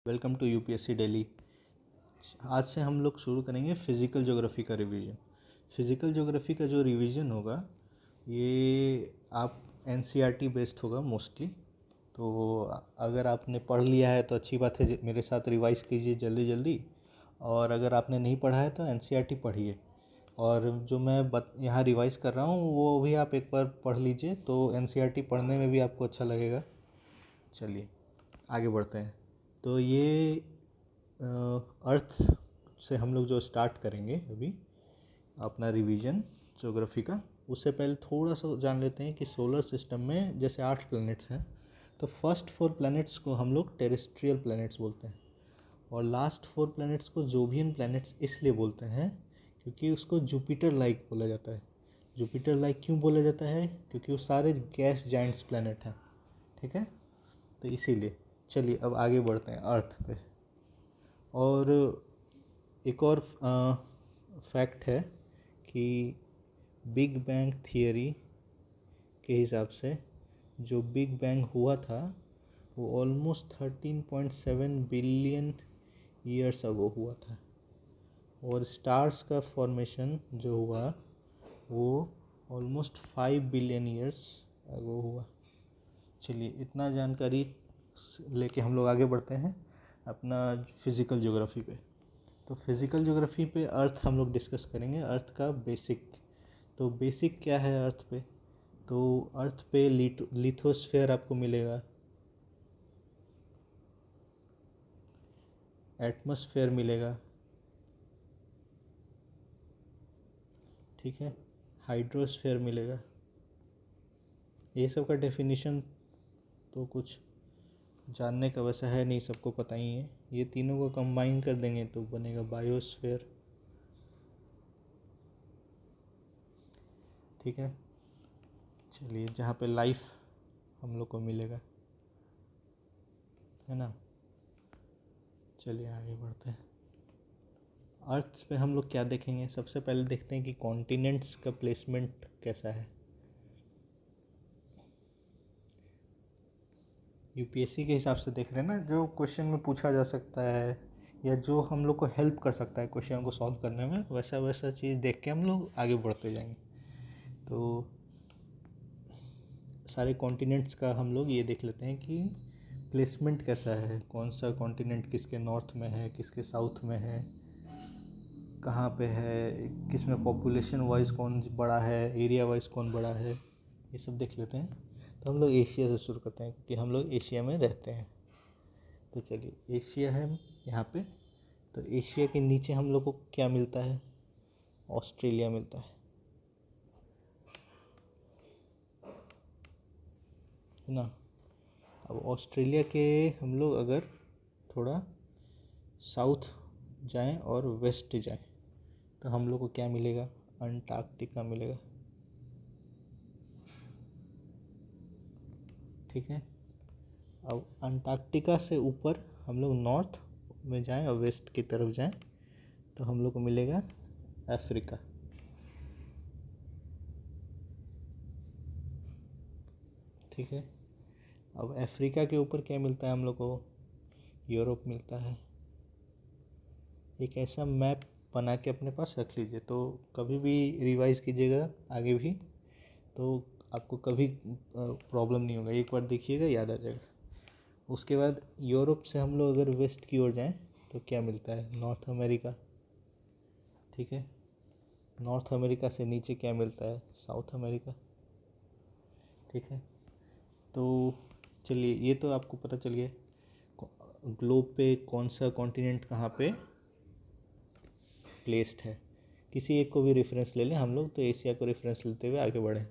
Welcome to UPSC Delhi. आज से हम लोग शुरू करेंगे फिज़िकल ज्योग्राफी का रिवीजन। फिज़िकल ज्योग्राफी का जो रिवीजन होगा ये आप एनसीईआरटी बेस्ड होगा मोस्टली। तो अगर आपने पढ़ लिया है तो अच्छी बात है, मेरे साथ रिवाइज कीजिए जल्दी जल्दी। और अगर आपने नहीं पढ़ा है तो एनसीईआरटी पढ़िए। और जो मैं यहाँ रिवाइज कर रहा हूँ वो भी आप एक बार पढ़ लीजिए, तो एनसीईआरटी पढ़ने में भी आपको अच्छा लगेगा। चलिए आगे बढ़ते हैं। तो ये अर्थ से हम लोग जो स्टार्ट करेंगे अभी अपना रिवीजन ज्योग्राफी का, उससे पहले थोड़ा सा जान लेते हैं कि सोलर सिस्टम में जैसे 8 प्लैनेट्स हैं, तो फर्स्ट 4 प्लैनेट्स को हम लोग टेरेस्ट्रियल प्लैनेट्स बोलते हैं। और लास्ट 4 प्लैनेट्स को जोवियन प्लैनेट्स इसलिए बोलते हैं क्योंकि उसको जुपिटर लाइक बोला जाता है। जुपिटर लाइक क्यों बोला जाता है? क्योंकि वो सारे गैस जाइंट्स प्लैनेट हैं। ठीक है, तो इसीलिए। चलिए अब आगे बढ़ते हैं अर्थ पे। और एक और फैक्ट है कि बिग बैंग थियरी के हिसाब से जो बिग बैंग हुआ था वो ऑलमोस्ट 13.7 बिलियन ईयर्स अगो हुआ था। और स्टार्स का फॉर्मेशन जो हुआ वो ऑलमोस्ट 5 बिलियन ईयर्स अगो हुआ। चलिए इतना जानकारी लेके हम लोग आगे बढ़ते हैं अपना फिज़िकल ज्योग्राफी पे। तो फिज़िकल ज्योग्राफी पे अर्थ हम लोग डिस्कस करेंगे, अर्थ का बेसिक। तो बेसिक क्या है अर्थ पे? तो अर्थ पे लिथोस्फेयर आपको मिलेगा, एटमॉस्फेयर मिलेगा, ठीक है, हाइड्रोस्फेयर मिलेगा। ये सब का डेफिनेशन तो कुछ जानने का वैसा है नहीं, सबको पता ही है। ये तीनों को कंबाइन कर देंगे तो बनेगा बायोस्फेयर। ठीक है, चलिए जहाँ पे लाइफ हम लोग को मिलेगा, है ना। चलिए आगे बढ़ते हैं। अर्थ पे हम लोग क्या देखेंगे? सबसे पहले देखते हैं कि कॉन्टिनेंट्स का प्लेसमेंट कैसा है। यूपीएससी के हिसाब से देख रहे हैं ना, जो क्वेश्चन में पूछा जा सकता है या जो हम लोग को हेल्प कर सकता है क्वेश्चन को सॉल्व करने में, वैसा वैसा चीज़ देख के हम लोग आगे बढ़ते जाएंगे। तो सारे कॉन्टिनेंट्स का हम लोग ये देख लेते हैं कि प्लेसमेंट कैसा है, कौन सा कॉन्टिनेंट किसके नॉर्थ में है, किसके साउथ में है, कहाँ पे है, किस में पॉपुलेशन वाइज कौन बड़ा है, एरिया वाइज कौन बड़ा है, ये सब देख लेते हैं। तो हम लोग एशिया से शुरू करते हैं क्योंकि हम लोग एशिया में रहते हैं। तो चलिए एशिया है यहाँ पे। तो एशिया के नीचे हम लोग को क्या मिलता है? ऑस्ट्रेलिया मिलता है ना। अब ऑस्ट्रेलिया के हम लोग अगर थोड़ा साउथ जाएं और वेस्ट जाएं तो हम लोग को क्या मिलेगा? अंटार्कटिका मिलेगा। ठीक है, अब अंटार्कटिका से ऊपर हम लोग नॉर्थ में जाएं और वेस्ट की तरफ जाएं तो हम लोग को मिलेगा अफ्रीका। ठीक है, अब अफ्रीका के ऊपर क्या मिलता है हम लोग को? यूरोप मिलता है। एक ऐसा मैप बना के अपने पास रख लीजिए, तो कभी भी रिवाइज कीजिएगा आगे भी, तो आपको कभी प्रॉब्लम नहीं होगा। एक बार देखिएगा याद आ जाएगा। उसके बाद यूरोप से हम लोग अगर वेस्ट की ओर जाएं तो क्या मिलता है? North America. ठीक है, नॉर्थ अमेरिका से नीचे क्या मिलता है? South America. ठीक है, तो चलिए ये तो आपको पता चल गया ग्लोब पे कौन सा कॉन्टिनेंट कहाँ पे प्लेस्ड है। किसी एक को भी रेफरेंस ले लें हम लोग, तो एशिया को रेफरेंस लेते हुए आगे बढ़ें।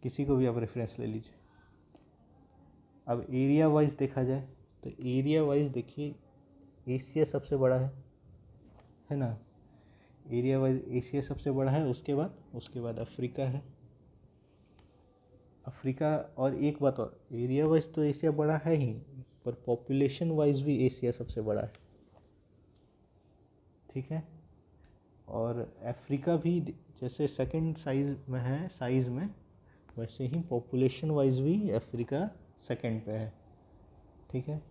किसी को भी आप रेफरेंस ले लीजिए। अब एरिया वाइज देखा जाए तो एरिया वाइज देखिए एशिया सबसे बड़ा है ना। एरिया वाइज एशिया सबसे बड़ा है, उसके बाद अफ्रीका है। अफ्रीका, और एक बात और, एरिया वाइज तो एशिया बड़ा है ही, पर पॉपुलेशन वाइज भी एशिया सबसे बड़ा है। ठीक है, और अफ्रीका भी जैसे सेकंड साइज में है, साइज़ में, वैसे ही पॉपुलेशन वाइज भी अफ्रीका सेकंड पे है। ठीक है,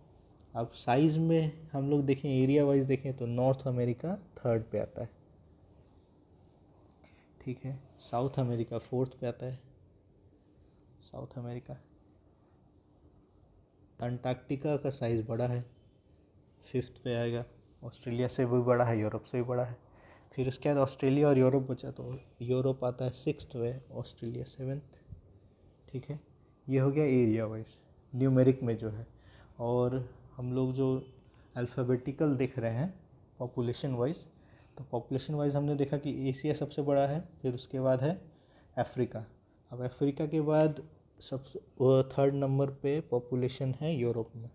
अब साइज़ में हम लोग देखें, एरिया वाइज देखें तो नॉर्थ अमेरिका थर्ड पे आता है, ठीक है। साउथ अमेरिका फोर्थ पे आता है, साउथ अमेरिका। अंटार्कटिका का साइज़ बड़ा है, फिफ्थ पे आएगा। ऑस्ट्रेलिया से भी बड़ा है, यूरोप से भी बड़ा है। फिर उसके बाद ऑस्ट्रेलिया और यूरोप बचा, तो यूरोप आता है सिक्स्थ पे, ऑस्ट्रेलिया सेवेंथ, ठीक है। ये हो गया एरिया वाइज, न्यूमेरिक में जो है। और हम लोग जो अल्फ़ाबेटिकल देख रहे हैं पॉपुलेशन वाइज, तो पॉपुलेशन वाइज हमने देखा कि एशिया सबसे बड़ा है, फिर उसके बाद है अफ्रीका। अब अफ्रीका के बाद सब थर्ड नंबर पे पॉपुलेशन है यूरोप में,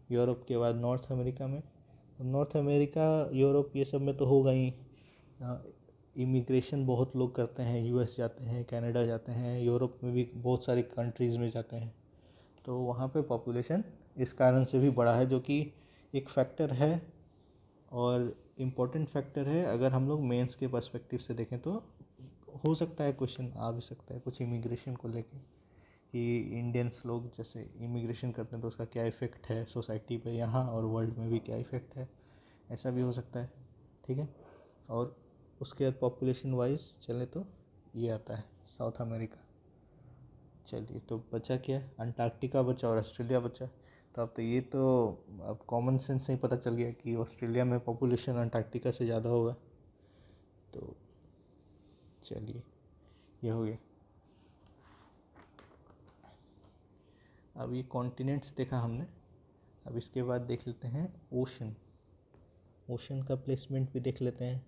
यूरोप के बाद नॉर्थ अमेरिका में। नॉर्थ अमेरिका यूरोप ये सब में तो होगा ही, इमिग्रेशन बहुत लोग करते हैं, यूएस जाते हैं, कनाडा जाते हैं, यूरोप में भी बहुत सारी कंट्रीज़ में जाते हैं, तो वहाँ पे पॉपुलेशन इस कारण से भी बड़ा है, जो कि एक फैक्टर है और इम्पोर्टेंट फैक्टर है। अगर हम लोग मेंस के पर्सपेक्टिव से देखें तो हो सकता है क्वेश्चन आ भी सकता है कुछ इमिग्रेशन को लेके, कि इंडियंस लोग जैसे इमिग्रेशन करते हैं तो उसका क्या इफ़ेक्ट है सोसाइटी पे यहाँ और वर्ल्ड में भी क्या इफ़ेक्ट है, ऐसा भी हो सकता है, ठीक है। और उसके बाद पॉपुलेशन वाइज चले तो ये आता है साउथ अमेरिका। चलिए, तो बचा क्या, अंटार्कटिका बचा और ऑस्ट्रेलिया बचा। तो अब कॉमन सेंस से ही पता चल गया कि ऑस्ट्रेलिया में पॉपुलेशन अंटार्कटिका से ज़्यादा होगा। तो चलिए, ये हो गया। अब ये कॉन्टिनेंट्स देखा हमने, अब इसके बाद देख लेते हैं ओशन। ओशन का प्लेसमेंट भी देख लेते हैं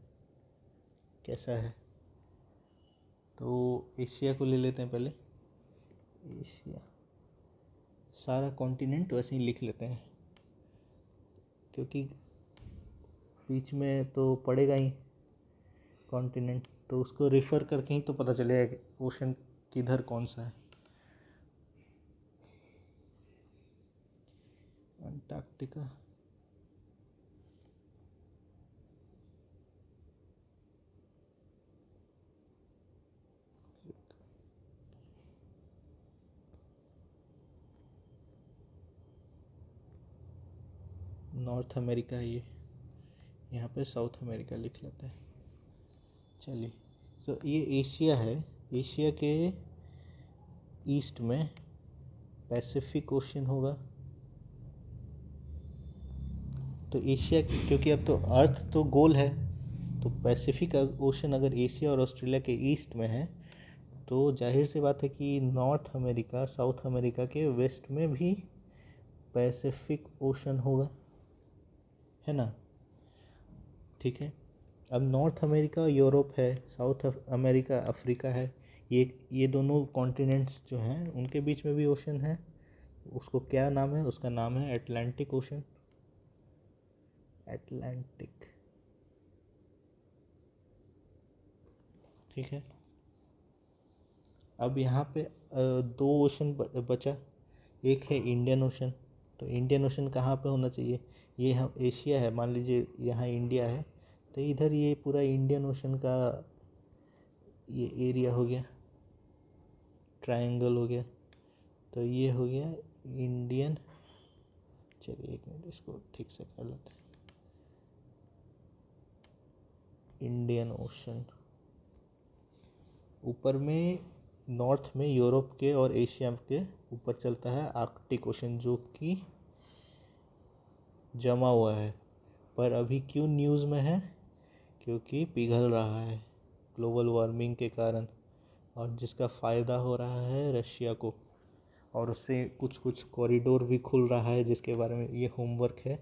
कैसा है। तो एशिया को ले लेते हैं पहले, एशिया सारा कॉन्टिनेंट वैसे ही लिख लेते हैं, क्योंकि बीच में तो पड़ेगा ही कॉन्टिनेंट, तो उसको रेफ़र करके ही तो पता चलेगा कि ओशन किधर कौन सा है। अंटार्कटिका, नॉर्थ अमेरिका है ये, यहाँ पे साउथ अमेरिका लिख लेते हैं। चलिए, तो ये एशिया है, एशिया के ईस्ट में पैसिफिक ओशन होगा। तो एशिया, क्योंकि अब तो अर्थ तो गोल है, तो पैसिफिक ओशन अगर एशिया और ऑस्ट्रेलिया के ईस्ट में है, तो जाहिर सी बात है कि नॉर्थ अमेरिका साउथ अमेरिका के वेस्ट में भी पैसिफिक ओशन होगा, है ना, ठीक है। अब नॉर्थ अमेरिका यूरोप है, साउथ अमेरिका अफ्रीका है, ये दोनों कॉन्टिनेंट्स जो हैं उनके बीच में भी ओशन है। उसको क्या नाम है, उसका नाम है अटलांटिक ओशन, अटलांटिक, ठीक है। अब यहाँ पे दो ओशन बचा, एक है इंडियन ओशन। तो इंडियन ओशन कहाँ पे होना चाहिए, ये हम एशिया है, मान लीजिए यहाँ इंडिया है, तो इधर ये पूरा इंडियन ओशन का ये एरिया हो गया, ट्रायंगल हो गया, तो ये हो गया इंडियन। चलिए एक मिनट, इसको ठीक से कर लेते हैं, इंडियन ओशन। ऊपर में नॉर्थ में यूरोप के और एशिया के ऊपर चलता है आर्कटिक ओशन, जो कि जमा हुआ है, पर अभी क्यों न्यूज़ में है, क्योंकि पिघल रहा है ग्लोबल वार्मिंग के कारण, और जिसका फ़ायदा हो रहा है रशिया को, और उससे कुछ कुछ कॉरिडोर भी खुल रहा है, जिसके बारे में ये होमवर्क है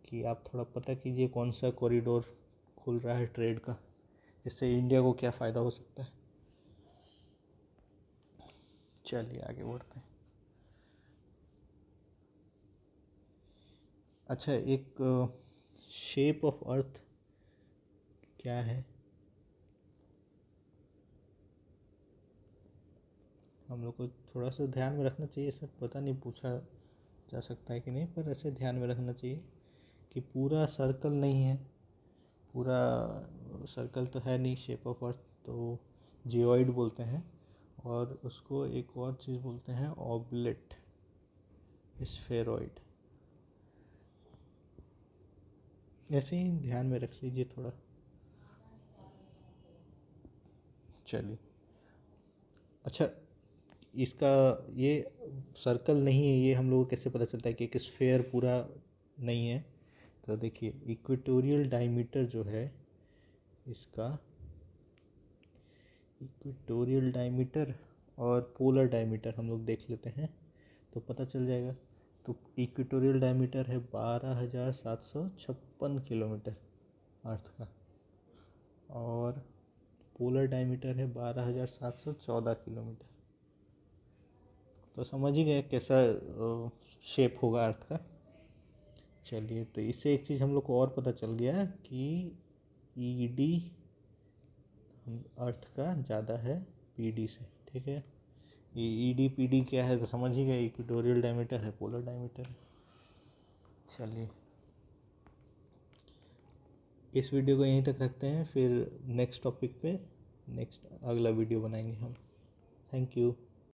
कि आप थोड़ा पता कीजिए कौन सा कॉरिडोर खुल रहा है ट्रेड का, जिससे इंडिया को क्या फ़ायदा हो सकता है। चलिए आगे बढ़ते हैं। अच्छा, एक शेप ऑफ अर्थ क्या है, हम लोग को थोड़ा सा ध्यान में रखना चाहिए, सब पता नहीं पूछा जा सकता है कि नहीं, पर ऐसे ध्यान में रखना चाहिए कि पूरा सर्कल नहीं है, पूरा सर्कल तो है नहीं शेप ऑफ अर्थ, तो जियोइड बोलते हैं, और उसको एक और चीज़ बोलते हैं ऑबलेट स्फेरॉइड। ऐसे ही ध्यान में रख लीजिए थोड़ा। चलिए, अच्छा, इसका ये सर्कल नहीं है, ये हम लोगों को कैसे पता चलता है कि एक स्फेयर पूरा नहीं है? तो देखिए, इक्वेटोरियल डायमीटर जो है इसका, इक्वेटोरियल डायमीटर और पोलर डायमीटर हम लोग देख लेते हैं तो पता चल जाएगा। तो इक्वेटोरियल डायमीटर है 12,756 किलोमीटर अर्थ का, और पोलर डायमीटर है 12,714 किलोमीटर। तो समझ ही गए कैसा शेप होगा अर्थ का। चलिए, तो इससे एक चीज़ हम लोग को और पता चल गया कि ईडी अर्थ का ज़्यादा है पीडी से। ठीक है, ये ईडी पीडी क्या है तो समझ ही गए, इक्वेटोरियल डायमीटर है, पोलर डायमीटर है। चलिए, इस वीडियो को यहीं तक रखते हैं, फिर नेक्स्ट टॉपिक पे नेक्स्ट अगला वीडियो बनाएंगे हम। Thank you.